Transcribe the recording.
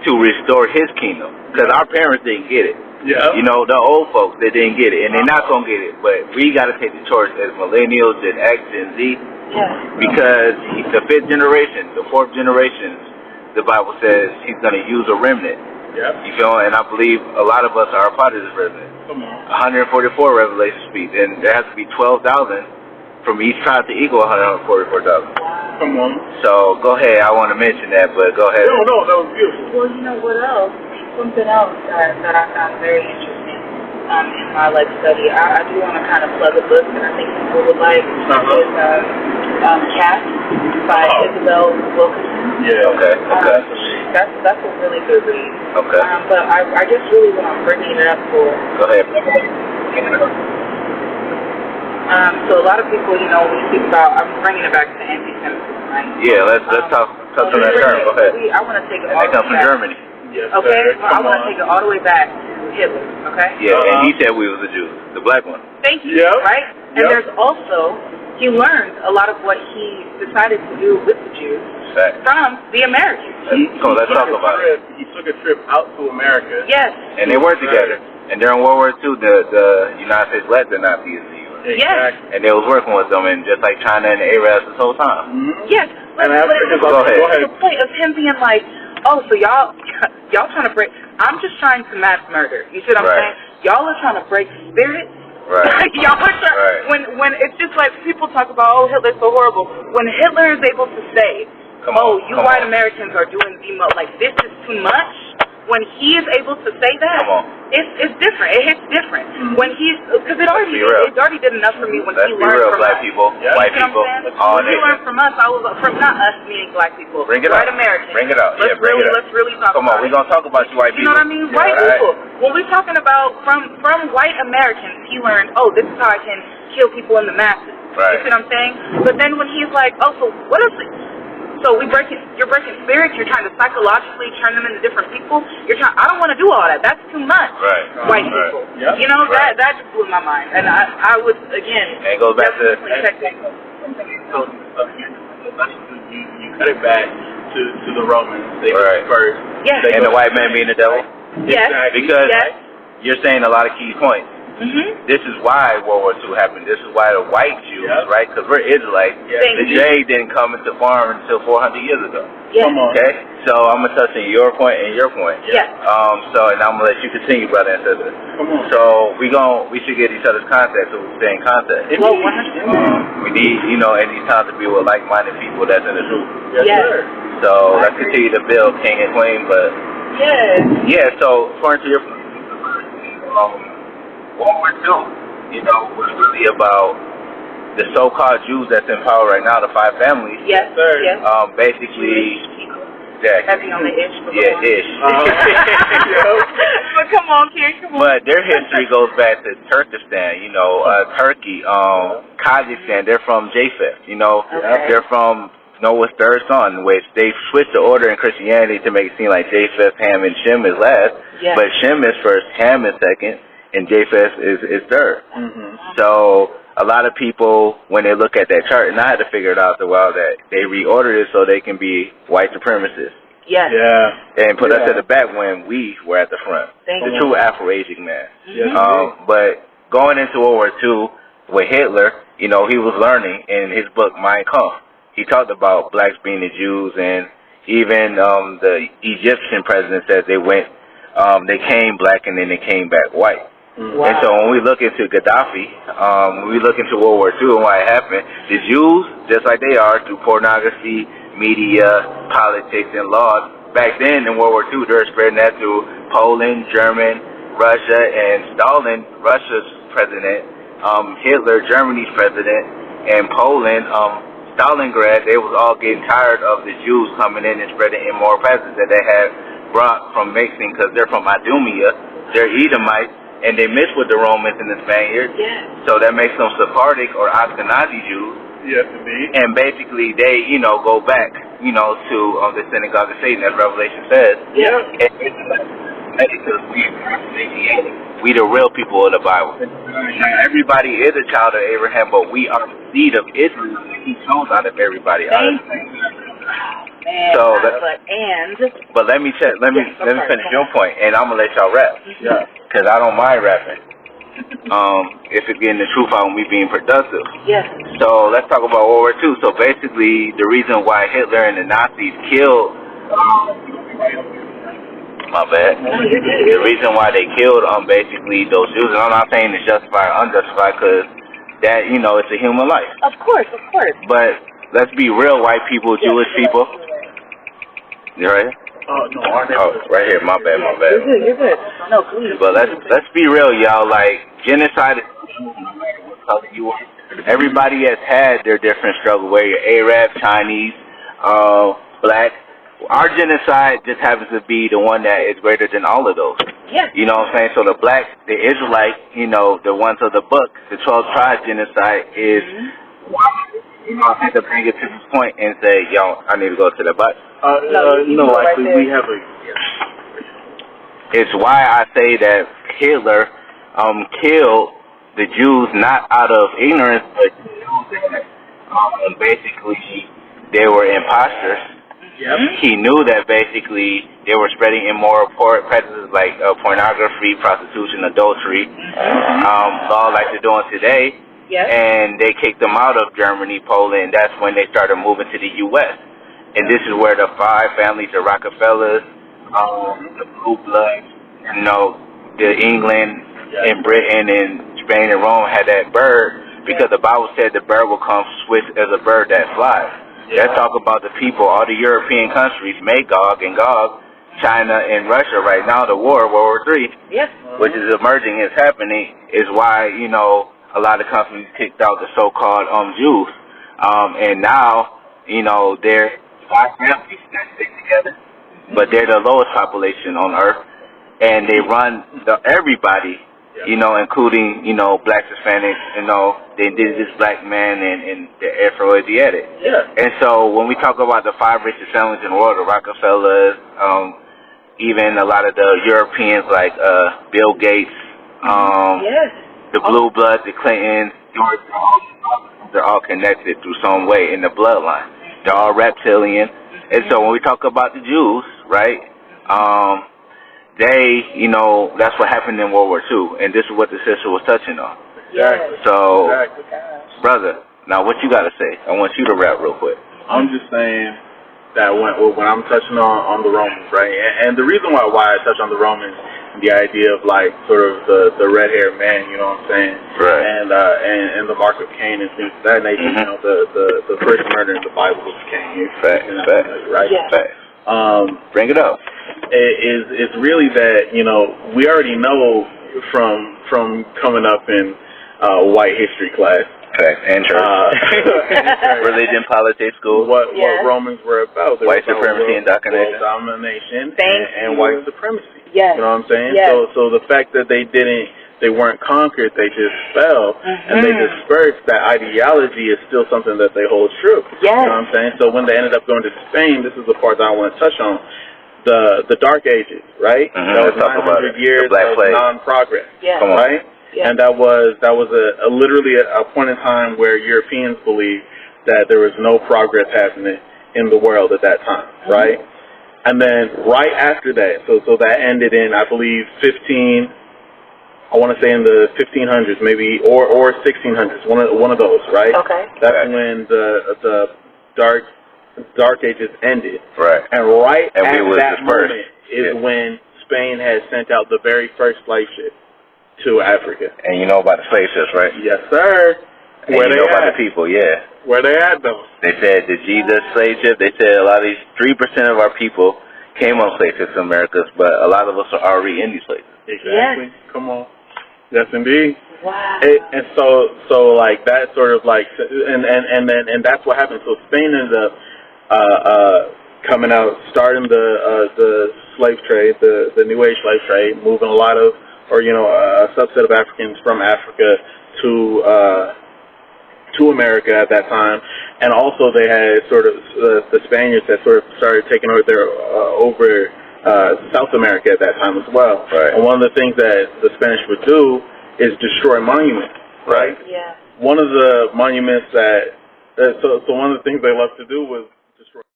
to restore his kingdom. Because our parents didn't get it. Yeah. You know, the old folks, they didn't get it, and they're not going to get it. But we got to take the torch as millennials, Gen X, Gen Z, because the fifth generation, the fourth generation, the Bible says he's going to use a remnant. Yep. You feel? And I believe a lot of us are a part of this remnant. Come on. 144 Revelation speaks, and there has to be 12,000 from each tribe to equal 144,000. Come on. So go ahead. I want to mention that, but go ahead. No, that was beautiful. Well, you know what else? Something else that I found very interesting in my study. I do want to kind of plug a book that I think people would like. Is Cat by Isabel Wilkerson. Yeah. Okay. That's a really good read. Okay. But I just really want to bring it up for. Go ahead. So a lot of people, you know, we speak about. I'm bringing it back to anti-Semitism, right? Yeah. Let's talk on that term. Go ahead. I want to take it. And they come from Germany. Yes, okay, so I want to take it all the way back to Hitler, okay? Yeah, and he said we was the Jews, the black one. Thank you, right? And there's also, he learned a lot of what he decided to do with the Jews from the Americans. So let's talk about it. He took a trip out to America. Yes. And they worked together. And during World War II, the United States led the Nazis in the U.S. Exactly. And they was working with them, and just like China and the Arabs this whole time. Yes. But go ahead. The point of him being like, oh, so y'all trying to break, I'm just trying to mass murder. You see what I'm saying? Y'all are trying to break spirits. Right. Y'all are trying, when it's just like people talk about, oh, Hitler's so horrible. When Hitler is able to say, you white Americans are doing the most, like, this is too much, when he is able to say that, it's different. It hits different. When he's, because it already did enough for me when he learned from black us. people, white people, all when he learned from us, I was from not us meaning black people, white Americans. Bring it out. Let's really talk about it. Come on, we're gonna talk about you white people. You know what I mean? White people. When we're talking about from white Americans, he learned, this is how I can kill people in the masses. Right. You see what I'm saying? But then when he's like, so what is it? So you're breaking spirits, you're trying to psychologically turn them into different people. I don't want to do all that. That's too much. Right. White people. Yep. You know, that just blew my mind. And I would, again, and it goes back to check that. So, you cut it back to the Romans. They were first. Yes. And the white man being the devil? Yes. Because you're saying a lot of key points. This is why World War II happened. This is why the white Jews, right? Because we're Israelites. The J didn't come into farm until 400 years ago. Come on. Okay? So I'm going to touch on your point and your point. Yes. And I'm going to let you continue, brother and sister. Come on. So we should get each other's contact so we stay in contact. Well, 100%. We need, in these times to be with like-minded people that's in the truth. Yes. So let's continue to build king and queen, but... Yes. Yeah, so according to your... World War II, was really about the so-called Jews that's in power right now, the five families. Yes, sir. Yes. Basically, heavy on the ish. Ish. But come on, kid, come on. But their history goes back to Turkestan, Turkey, Kazakhstan. They're from Japheth, They're from Noah's third son, which they switched the order in Christianity to make it seem like Japheth, Ham, and Shem is last. Yes. But Shem is first, Ham is second, and Japheth is third. So a lot of people, when they look at that chart, and I had to figure it out as well, that they reordered it so they can be white supremacists. Yes. Yeah. And put us at the back when we were at the front. The true Afro-Asian man. But going into World War II with Hitler, he was learning in his book, Mein Kampf. He talked about blacks being the Jews, and even the Egyptian president says they came black and then they came back white. Wow. And so when we look into Gaddafi, when we look into World War II and why it happened, the Jews, just like they are, through pornography, media, politics, and laws, back then in World War II, they were spreading that through Poland, Germany, Russia, and Stalin, Russia's president, Hitler, Germany's president, and Poland, Stalingrad, they was all getting tired of the Jews coming in and spreading immoral practices that they had brought from mixing, because they're from Idumea, they're Edomites, and they mix with the Romans and the Spaniards. So that makes them Sephardic or Ashkenazi Jews. Yes, indeed. And basically they, go back, to the synagogue of Satan, as Revelation says. We the real people of the Bible. Everybody is a child of Abraham, but we are the seed of Israel. He chose out of everybody else. Man, so but let me finish your point, and I'm gonna let y'all rap. Yeah. Cause I don't mind rapping. If it's getting the truth out and we being productive. Yes. So let's talk about World War II. So basically, the reason why Hitler and the Nazis killed, my bad. The reason why they killed basically those Jews, and I'm not saying it's justified or unjustified, because that, you know, it's a human life. Of course. But let's be real, white people, Jewish people. You right? Right here. My bad. You're good. No, please. But let's be real, y'all. Like, genocide. Everybody has had their different struggle. Where you're Arab, Chinese, black. Our genocide just happens to be the one that is greater than all of those. Yeah. You know what I'm saying? So the black, the Israelite, you know, the ones of the book, the 12 tribes genocide is. You know, I had to bring it to this point and say, yo, I need to go to the bus. We have a. It's why I say that Hitler killed the Jews not out of ignorance, but basically they were imposters. Yep. He knew that basically they were spreading immoral practices like pornography, prostitution, adultery, all like they're doing today. Yes. And they kicked them out of Germany, Poland. That's when they started moving to the U.S. And this is where the five families, the Rockefellers, the Blue Bloods, you know, the England and Britain and Spain and Rome had that bird, because the Bible said the bird will come swift as a bird that flies. Let's talk about the people, all the European countries, Magog and Gog, China and Russia right now, the war, World War III, which is emerging, is happening, is why, you know, a lot of companies kicked out the so-called Jews. And now, you know, they're five families that stick together, but they're the lowest population on earth. And they run everybody, you know, including, you know, blacks, Hispanics, you know, the indigenous black man and the Afro-Asiatic. Yeah. And so when we talk about the five richest families in the world, the Rockefellers, even a lot of the Europeans like Bill Gates, the Blue Bloods, the Clintons, they're all connected through some way in the bloodline. They're all reptilian. And so when we talk about the Jews, right, they, you know, that's what happened in World War II. And this is what the sister was touching on. Exactly. So, brother, now what you got to say? I want you to rap real quick. I'm just saying that when I'm touching on the Romans, right, and the reason why I touch on the Romans, the idea of like sort of the red-haired man, you know what I'm saying, right, and the mark of Cain and things of that nature, you know, the first murder in the Bible was Cain, right? Bring it up. It's really that, you know, we already know from coming up in white history class. And church. Religion, politics, school. What Romans were about. White supremacy and world domination and white supremacy. You know what I'm saying? So the fact that they weren't conquered, they just fell and they dispersed, that ideology is still something that they hold true. You know what I'm saying? So when they ended up going to Spain, this is the part that I want to touch on. The Dark Ages, right? That was 900 years of non-progress. Right? And that was literally a point in time where Europeans believed that there was no progress happening in the world at that time, right? And then right after that, so that ended in, I believe, I want to say in the 1500s maybe, or 1600s, one of those, right? Okay. That's when the Dark Ages ended. Right. And right at that moment is when Spain had sent out the very first slave ship to Africa. And you know about the slave ships, right? Yes, sir. And you know about the people, Where they at, though? They said the Jesus slave ship, they said a lot of these, 3% of our people came on slave ships in Americas, but a lot of us are already in these places. Exactly. Come on. Yes, indeed. Wow. And so like that sort of like, and that's what happened. So Spain ended up coming out, starting the slave trade, the New Age slave trade, moving a lot of, or you know, a subset of Africans from Africa to America at that time, and also they had sort of the Spaniards that sort of started taking over South America at that time as well. Right. And one of the things that the Spanish would do is destroy monuments. Right. Yeah. One of the monuments that so one of the things they loved to do was